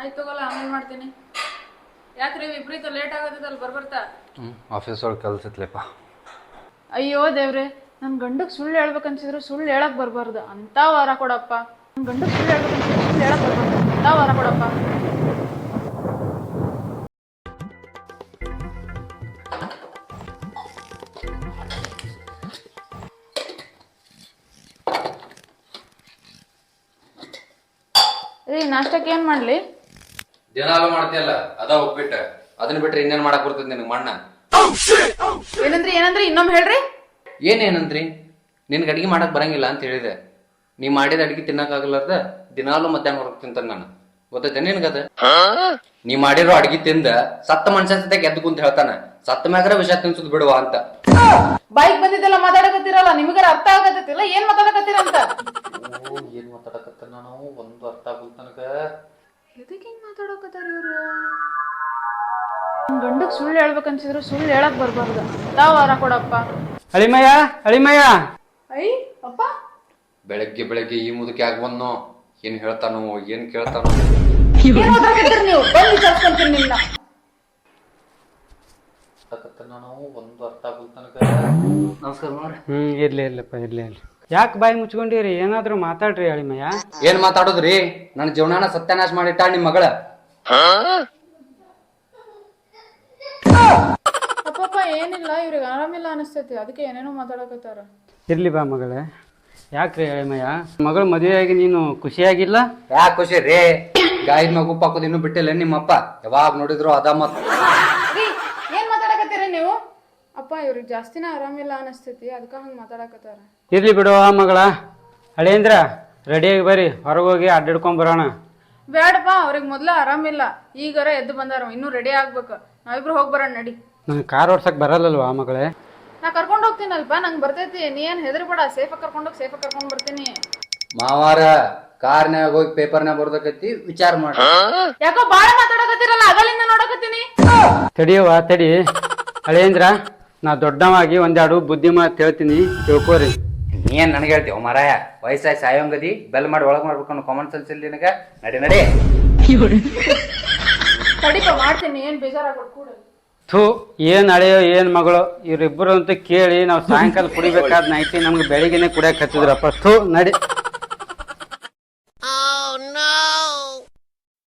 ಆಯ್ತು ತಗೋಲ್ಲ ಆಮೇಲೆ ಮಾಡ್ತೀನಿ. ಯಾಕ್ರಿ ವಿಪರೀತ ಲೇಟ್ ಆಗತ್ತಲ್ಲ ಬರ್ಬರ್ತಾ? ಆಫೀಸ್ ಒಳಗೆ ಕೆಲಸ ಇತ್ಲೆಪ್ಪ. ಅಯ್ಯೋ ದೇವ್ರೆ, ನನ್ನ ಗಂಡಕ್ಕೆ ಸುಳ್ಳು ಹೇಳ್ಬೇಕನ್ಸಿದ್ರು ಸುಳ್ಳು ಹೇಳಕ್ ಬರ್ಬಾರ್ದು ಅಂತ ವಾರ ಕೊಡಪ್ಪ. ನನ್ನ ಗಂಡಕ್ಕೆ ಸುಳ್ಳು ಹೇಳ್ಬೇಕನ್ಸಿದ್ರು ಸುಳ್ಳು ಹೇಳಕ್ ಬರ್ಬಾರ್ದು ಅಂತ ವಾರ ಕೊಡಪ್ಪ. ರೀ ನಾಷ್ಟಕ್ಕೆ ಏನ್ ಮಾಡ್ಲಿ? ದಿನಾಲು ಮಾಡ್ತೀಯಲ್ಲ ಅದ ಉಪ್ಪಿಟ್ಟು, ಅದನ್ನ ಬಿಟ್ರೆ ಇನ್ನೇನ್ ಮಾಡಕ್ ಬರ್ತದ ನಿನಗೆ ಮಣ್ಣ? ಏನಂದ್ರಿ ಇನ್ನೊಮ್ಮೆ ಹೇಳ್ರಿ. ಏನಂದ್ರಿ? ನಿನ್ಗೆ ಅಡಿಗೆ ಮಾಡಕ್ ಬರಂಗಿಲ್ಲ ಅಂತ ಹೇಳಿದೆ. ನೀ ಮಾಡಿದ ಅಡಿಗೆ ತಿನ್ನಕ್ಕಾಗಲಾರ್ದ ದಿನಾಲು ಮಧ್ಯಾಹ್ನ ಹೊರಗೆ ತಿಂತಾನ ನಾನು, ಗೊತ್ತೈತೆ ನಿನ್ಗದ? ನೀ ಮಾಡಿರೋ ಅಡಿಗೆ ತಿಂದ ಸತ್ತ ಮನುಷ್ಯ ಸತ್ಯ ಗೆದ್ದು ಕುಂತ ಹೇಳ್ತಾನ, ಸತ್ತ ಮ್ಯಾಗ್ರ ವಿಷ ತಿನ್ಸುದ್ ಬಿಡುವ ಅಂತ. ಬೈಕ್ ಬಂದಿದ್ದೆಲ್ಲ ಮಾತಾಡಕತ್ತೀರಲ್ಲ, ನಿಮಗಾರ ಅರ್ಥ ಆಗತ್ತಿಲ್ಲ ಏನ್ ಮಾತಾಡಕತ್ತೀರ ಅಂತ? ಏನ್ ಮಾತಾಡಕತ್ತ ನಾನು ಒಂದು ಅರ್ಥ ಆಗುತ್ತ ನನಗ. ಎದಕ್ಕೆ ಹಿಂಗ್ ಮಾತಾಡಕತ್ತಾರ ಇವ್ರು? ನನ್ ಗಂಡಕ್ ಸುಳ್ಳು ಹೇಳ್ಬೇಕನ್ಸಿದ್ರು ಸುಳ್ಳು ಹೇಳಕ್ ಬರ್ಬಾರ್ದು ಅಂತ ವಾರ ಕೊಡಪ್ಪ. ಅಳಿಮಯ್ಯ ಅಳಿಮಯ್ಯ. ಐ ಅಪ್ಪ, ಬೆಳಗ್ಗೆ ಬೆಳಗ್ಗೆ ಈ ಮುದುಕಿ ಆಗ್ಬಂದ್ನೋ, ಏನ್ ಹೇಳ್ತಾನೋ ಏನ್ ಕೇಳ್ತಾನೋ. ನೀವು ಬಂದು ವಿಚಾರಿಸ್ಕೊಂತೀನಿ ನಿಮ್ನ. ನಾನು ಒಂದು ಅರ್ಥ ಆಗುತ್ತ ನನಗ. ನಮಸ್ಕಾರ ನೋಡ್ರಿ. ಇರ್ಲಿಪ್ಪ ಇರ್ಲಿ. ಯಾಕೆ ಬಾಯಿ ಮುಚ್ಕೊಂಡಿರಿ? ಏನಾದ್ರು ಮಾತಾಡ್ರಿ ಅಳಿಮಯ್ಯ. ಏನ್ ಮಾತಾಡೋದ್ರಿ? ನನ್ನ ಜೀವನಾನ ಸತ್ಯನಾಶ ಮಾಡಿಟ್ಟ ನಿಮ್ ಮಗಳ. ಅಪ್ಪಪ್ಪ ಏನಿಲ್ಲ, ಇವ್ರಿಗೆ ಆರಾಮಿಲ್ಲ ಅನಿಸ್ತೈತಿ, ಅದಕ್ಕೆ ಏನೇನೋ ಮಾತಾಡಕತ್ತಾರ. ಇರ್ಲಿ ಬಾ ಮಗಳೇ. ಯಾಕ್ರಿ ಅಳಿಮಯ್ಯ, ಮಗಳ ಮದುವೆಯಾಗಿ ನೀನು ಖುಷಿಯಾಗಿಲ್ಲ? ಯಾಕೆ ಖುಷಿ ರೀ? ಗಾಯದ ಮಗು ಪಾಕೋದು ಇನ್ನೂ ಬಿಟ್ಟಿಲ್ಲ ನಿಮ್ಮಪ್ಪ, ಯಾವಾಗ ನೋಡಿದ್ರು ಅದ ಮತ್. ಏನ್ ಮಾತಾಡಕತ್ತೀರಿ ನೀವು? ಅಪ್ಪ ಇವ್ರಿಗೆ ಜಾಸ್ತಿನ ಆರಾಮಿಲ್ಲ ಅನಿಸ್ತೈತಿ, ಅದಕ್ಕೆ ಹಂಗೆ ಮಾತಾಡಕತ್ತಾರ. ಇರ್ಲಿ ಬಿಡುವ ಮಗಳ. ಹಳೇಂದ್ರ ರೆಡಿಯಾಗಿ ಬರ್ರಿ, ಹೊರಗೆ ಹೋಗಿ ಅಡ್ಡಾಡ್ಕೊಂಡ್ ಬರೋಣ. ಬೇಡಪ್ಪ, ಅವ್ರಿಗೆ ಮೊದ್ಲ ಆರಾಮಿಲ್ಲ, ಈಗಾರ ಎದ್ದು ಬಂದಾರ, ಇನ್ನೂ ರೆಡಿ ಆಗ್ಬೇಕು. ನಾವಿಬ್ರು ಹೋಗಿ ಬರೋಣ ನಡಿ. ನಂಗೆ ಕಾರ್ ಓಡ್ಸಕ್ ಬರಲ್ಲಲ್ವಾ ಮಗಳೇ? ನಾ ಕರ್ಕೊಂಡು ಹೋಗ್ತೀನಲ್ಪ, ನಂಗೆ ಬರ್ತೈತಿ, ನೀ ಏನ್ ಹೆದರ್ಬೇಡ, ಸೇಫಾಗಿ ಕರ್ಕೊಂಡೋಗಿ ಸೇಫಾಗಿ ಕರ್ಕೊಂಡ್ ಬರ್ತೀನಿ. ಮಾವಾರ ಕಾರ್ನ್ಯಾಗ ಹೋಗಿ ಪೇಪರ್ನ್ಯಾಗ ಬರ್ದಕತ್ತಿ, ವಿಚಾರ ಮಾಡಿ. ಯಾಕೋ ಬಾಳ ಮಾತಾಡಕತ್ತೀರಲ್ಲ, ಅಗಲಿಂದ ನೋಡಕತ್ತೀನಿ. ತಡಿಯವ್ವ ತಡಿ. ಹಳೇಂದ್ರ, ನಾ ದೊಡ್ಡವಾಗಿ ಒಂದೆರಡು ಬುದ್ಧಿ ಮಾತು ಹೇಳ್ತೀನಿ, ತಿಳ್ಕೋರಿ. ಏನ್ ನನಗೆ ಹೇಳ್ತೀವ ಮಾರಾಯ? ವಯಸ್ಸಾಗಿ ಸಾಯೋಂಗದಿ ಬೆಲ್ ಮಾಡಿ ಒಳಗ್ ಮಾಡ್ಬೇಕು ಅನ್ನೋ ಕಾಮನ್ ಸೆನ್ಸ್ ಇಲ್ಲಿ ನಿನಗ. ನಡಿ ನಡಿ. ತಡಿಪ ಮಾಡ್ತೀನಿ, ಏನ್ ಬೇಜಾರಾಗ್ಬಿಡ್ ಕೂಡ. ಥೂ, ಏನ್ ಹಳೆಯೋ ಏನ್ ಮಗಳು ಇವ್ರಿಬ್ಬರು ಅಂತ ಕೇಳಿ ನಾವು ಸಾಯಂಕಾಲ ಕುಡಿಬೇಕಾದ ನೈಟಿ ನಮ್ಗೆ ಬೆಳಿಗ್ಗೆನೆ ಕುಡಿಯಕ್ ಹತ್ತಿದ್ರಪ್ಪ. ಥೂ ನಡಿ.